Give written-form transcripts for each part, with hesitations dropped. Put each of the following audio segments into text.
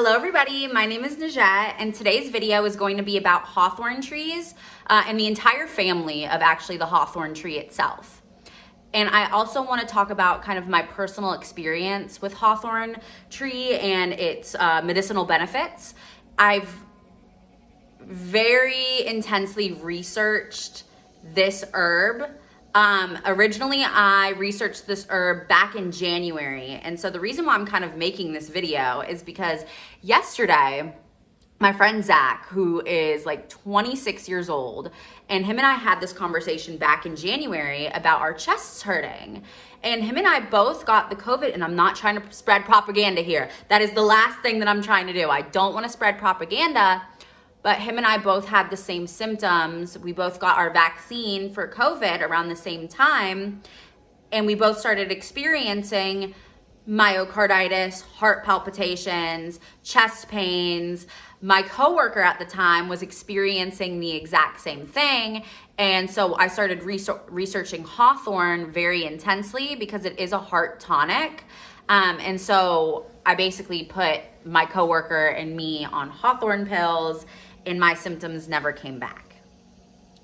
Hello everybody, my name is Najat and today's video is going to be about hawthorn trees and the entire family of actually the hawthorn tree itself. And I also want to talk about kind of my personal experience with hawthorn tree and its medicinal benefits. I've very intensely researched this herb. Originally I researched this herb back in January. And so the reason why I'm kind of making this video is because yesterday, my friend Zach, who is like 26 years old, and him and I had this conversation back in January about our chests hurting. And him and I both got the COVID, and I'm not trying to spread propaganda here. That is the last thing that I'm trying to do. I don't want to spread propaganda. But him and I both had the same symptoms. We both got our vaccine for COVID around the same time. And we both started experiencing myocarditis, heart palpitations, chest pains. My coworker at the time was experiencing the exact same thing. And so I started researching hawthorn very intensely because it is a heart tonic. And so I basically put my coworker and me on hawthorn pills, and my symptoms never came back,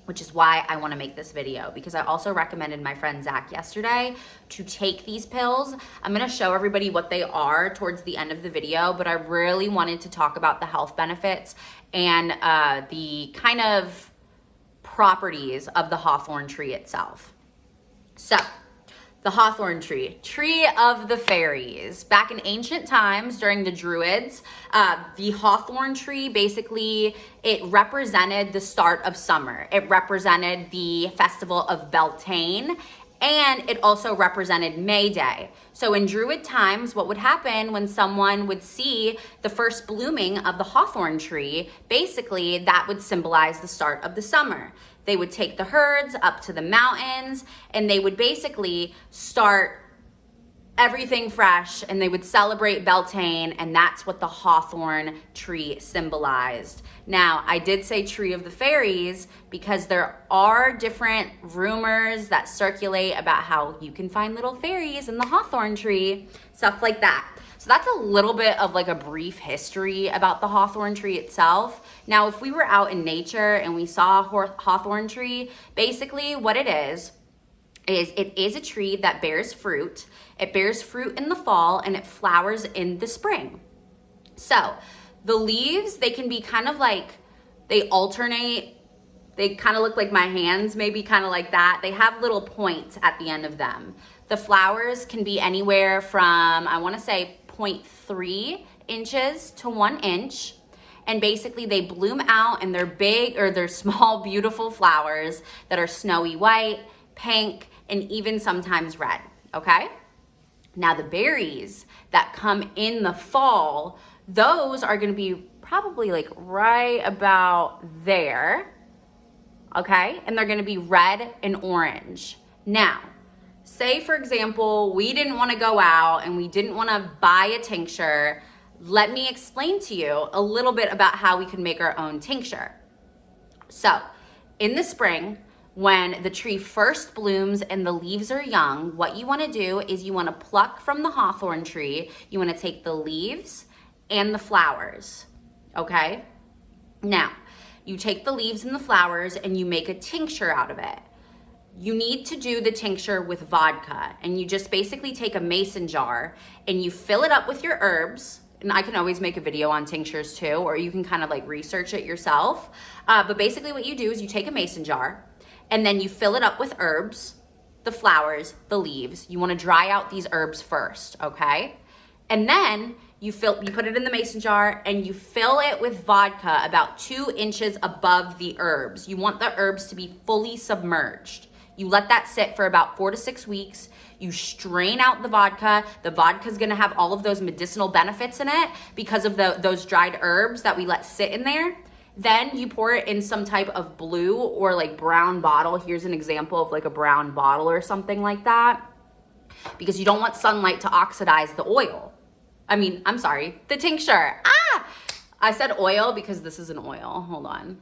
which is why I want to make this video, because I also recommended my friend Zach yesterday to take these pills. I'm going to show everybody what they are towards the end of the video, but I really wanted to talk about the health benefits and the kind of properties of the hawthorn tree itself. So, the hawthorn tree, tree of the fairies. Back in ancient times during the Druids, the hawthorn tree basically, it represented the start of summer. It represented the festival of Beltane, and it also represented May Day. So in Druid times, what would happen when someone would see the first blooming of the hawthorn tree, basically that would symbolize the start of the summer. They would take the herds up to the mountains and they would basically start everything fresh, and they would celebrate Beltane, and that's what the hawthorn tree symbolized. Now, I did say tree of the fairies because there are different rumors that circulate about how you can find little fairies in the hawthorn tree, stuff like that. So that's a little bit of like a brief history about the hawthorn tree itself. Now, if we were out in nature and we saw a hawthorn tree, basically what it is it is a tree that bears fruit. It bears fruit in the fall and it flowers in the spring. So the leaves, they can be kind of like, they alternate. They kind of look like my hands, maybe kind of like that. They have little points at the end of them. The flowers can be anywhere from, I want to say 0.3 inches to 1 inch. And basically they bloom out, and they're big, or they're small, beautiful flowers that are snowy white, pink, and even sometimes red, okay? Now the berries that come in the fall, those are gonna be probably like right about there, okay? And they're gonna be red and orange. Now, say for example, we didn't wanna go out and we didn't wanna buy a tincture. Let me explain to you a little bit about how we can make our own tincture. So, in the spring, when the tree first blooms and the leaves are young, what you want to do is you want to pluck from the hawthorn tree. You want to take the leaves and the flowers, okay? Now, you take the leaves and the flowers and you make a tincture out of it. You need to do the tincture with vodka, and you just basically take a mason jar and you fill it up with your herbs. And I can always make a video on tinctures too, or you can kind of like research it yourself. But basically what you do is you take a mason jar and then you fill it up with herbs, the flowers, the leaves. You want to dry out these herbs first, okay? And then you put it in the mason jar and you fill it with vodka about 2 inches above the herbs. You want the herbs to be fully submerged. You let that sit for about 4 to 6 weeks. You strain out the vodka. The vodka is going to have all of those medicinal benefits in it because of those dried herbs that we let sit in there. Then you pour it in some type of blue or like brown bottle. Here's an example of like a brown bottle or something like that, because you don't want sunlight to oxidize the oil. I'm sorry, the tincture. I said oil because this is an oil. Hold on.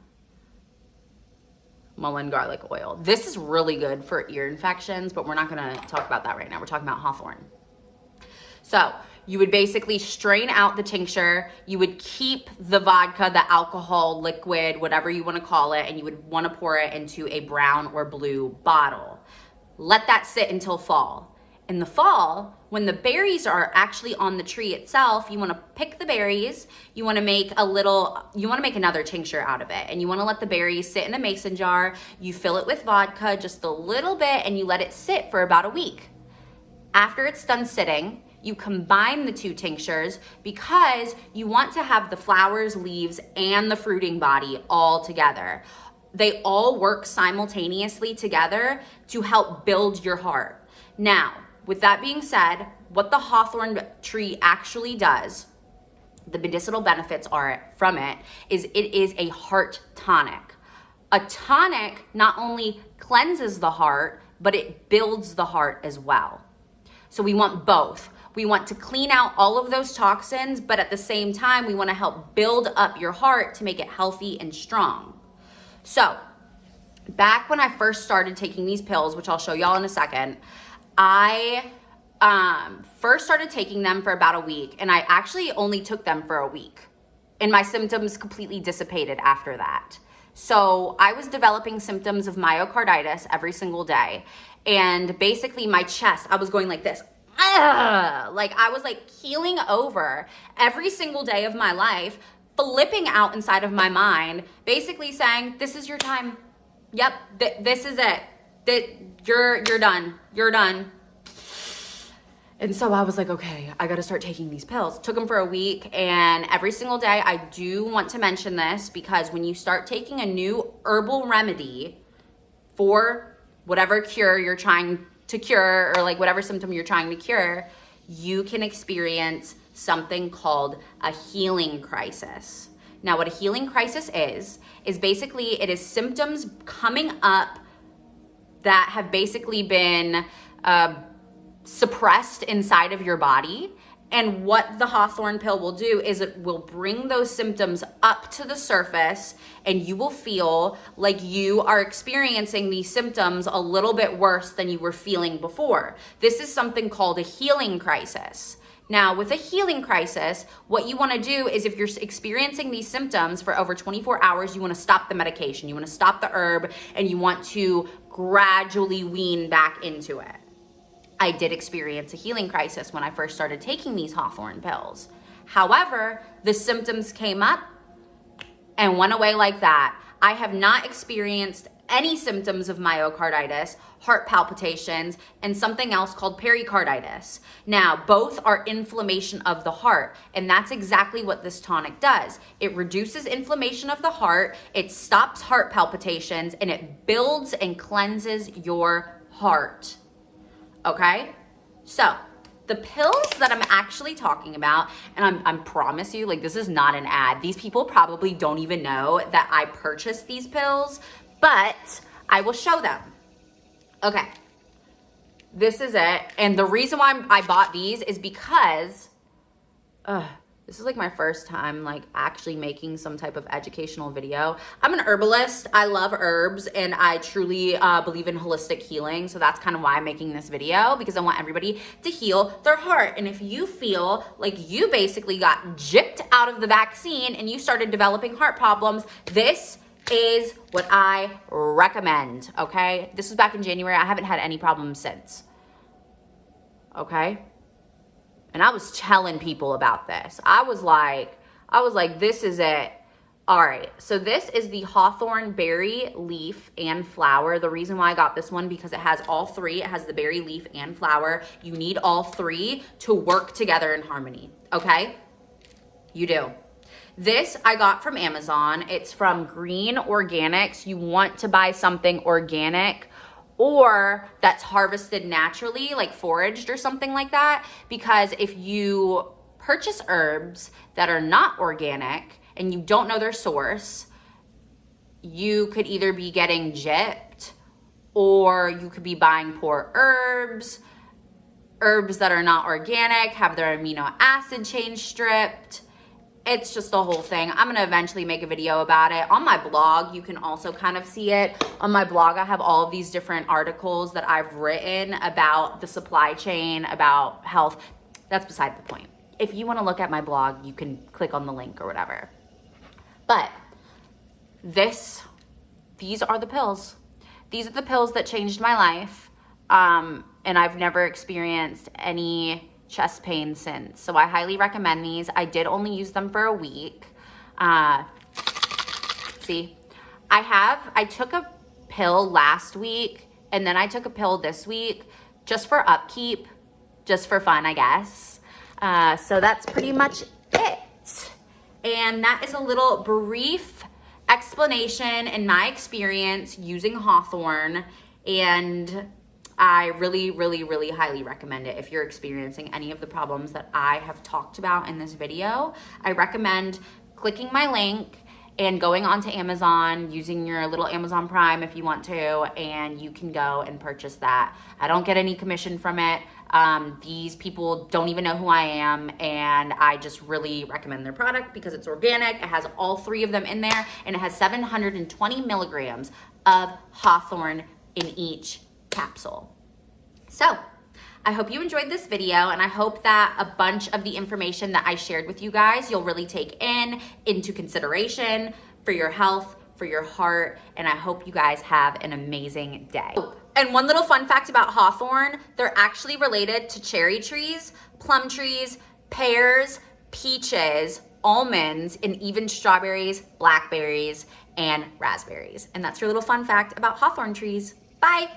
Mullein garlic oil. This is really good for ear infections, but we're not going to talk about that right now. We're talking about hawthorn. So You would basically strain out the tincture. You would keep the vodka, the alcohol, liquid, whatever you want to call it, and you would want to pour it into a brown or blue bottle. Let that sit until fall. In the fall, when the berries are actually on the tree itself, you want to pick the berries. You want to make another tincture out of it. And you want to let the berries sit in a mason jar. You fill it with vodka just a little bit and you let it sit for about a week. After it's done sitting, you combine the two tinctures because you want to have the flowers, leaves, and the fruiting body all together. They all work simultaneously together to help build your heart. Now, with that being said, what the Hawthorn tree actually does, the medicinal benefits from it is a heart tonic. A tonic not only cleanses the heart, but it builds the heart as well. So we want both. We want to clean out all of those toxins, but at the same time, we want to help build up your heart to make it healthy and strong. So back when I first started taking these pills, which I'll show y'all in a second, I first started taking them for about a week, and I actually only took them for a week, and my symptoms completely dissipated after that. So I was developing symptoms of myocarditis every single day, and basically my chest, I was going like this. Like I was like keeling over every single day of my life, flipping out inside of my mind, basically saying, this is your time. Yep, this is it. You're done. You're done. And so I was like, okay, I got to start taking these pills. Took them for a week, and every single day, I do want to mention this because when you start taking a new herbal remedy for whatever cure you're trying to cure, or like whatever symptom you're trying to cure, you can experience something called a healing crisis. Now, what a healing crisis is basically it is symptoms coming up that have basically been suppressed inside of your body. And what the Hawthorn pill will do is it will bring those symptoms up to the surface, and you will feel like you are experiencing these symptoms a little bit worse than you were feeling before. This is something called a healing crisis. Now, with a healing crisis, what you want to do is if you're experiencing these symptoms for over 24 hours, you want to stop the medication, you want to stop the herb, and you want to gradually wean back into it. I did experience a healing crisis when I first started taking these Hawthorn pills. However, the symptoms came up and went away like that. I have not experienced any symptoms of myocarditis, heart palpitations, and something else called pericarditis. Now, both are inflammation of the heart, and that's exactly what this tonic does. It reduces inflammation of the heart, it stops heart palpitations, and it builds and cleanses your heart. Okay? So, the pills that I'm actually talking about, and I promise you, like, this is not an ad. These people probably don't even know that I purchased these pills, but I will show them. Okay. This is it. And the reason why I bought these is because this is like my first time like actually making some type of educational video. I'm an herbalist. I love herbs, and I truly believe in holistic healing. So that's kind of why I'm making this video, because I want everybody to heal their heart. And if you feel like you basically got gypped out of the vaccine and you started developing heart problems, this is what I recommend, okay? This was back in January. I haven't had any problems since, okay? And I was telling people about this. I was like, this is it. All right, so this is the Hawthorn berry, leaf, and flower. The reason why I got this one, because it has all three. It has the berry, leaf, and flower. You need all three to work together in harmony, okay? You do. This I got from Amazon. It's from Green Organics. You want to buy something organic or that's harvested naturally, like foraged or something like that, because if you purchase herbs that are not organic and you don't know their source, you could either be getting gypped or you could be buying poor herbs. Herbs that are not organic have their amino acid chain stripped. It's just a whole thing. I'm going to eventually make a video about it. On my blog, you can also kind of see it. On my blog, I have all of these different articles that I've written about the supply chain, about health. That's beside the point. if you want to look at my blog, you can click on the link or whatever. But these are the pills. These are the pills that changed my life. And I've never experienced any chest pain since. So I highly recommend these. I did only use them for a week. See, I took a pill last week and then I took a pill this week just for upkeep, just for fun, I guess. So that's pretty much it. And that is a little brief explanation in my experience using Hawthorn, and I really, really, really highly recommend it if you're experiencing any of the problems that I have talked about in this video. I recommend clicking my link and going onto Amazon, using your little Amazon Prime if you want to, and you can go and purchase that. I don't get any commission from it. These people don't even know who I am, and I just really recommend their product because it's organic. It has all 3 of them in there, and it has 720 milligrams of Hawthorn in each capsule. So I hope you enjoyed this video, and I hope that a bunch of the information that I shared with you guys, you'll really take into consideration for your health, for your heart, and I hope you guys have an amazing day. And one little fun fact about Hawthorn, they're actually related to cherry trees, plum trees, pears, peaches, almonds, and even strawberries, blackberries, and raspberries. And that's your little fun fact about Hawthorn trees. Bye.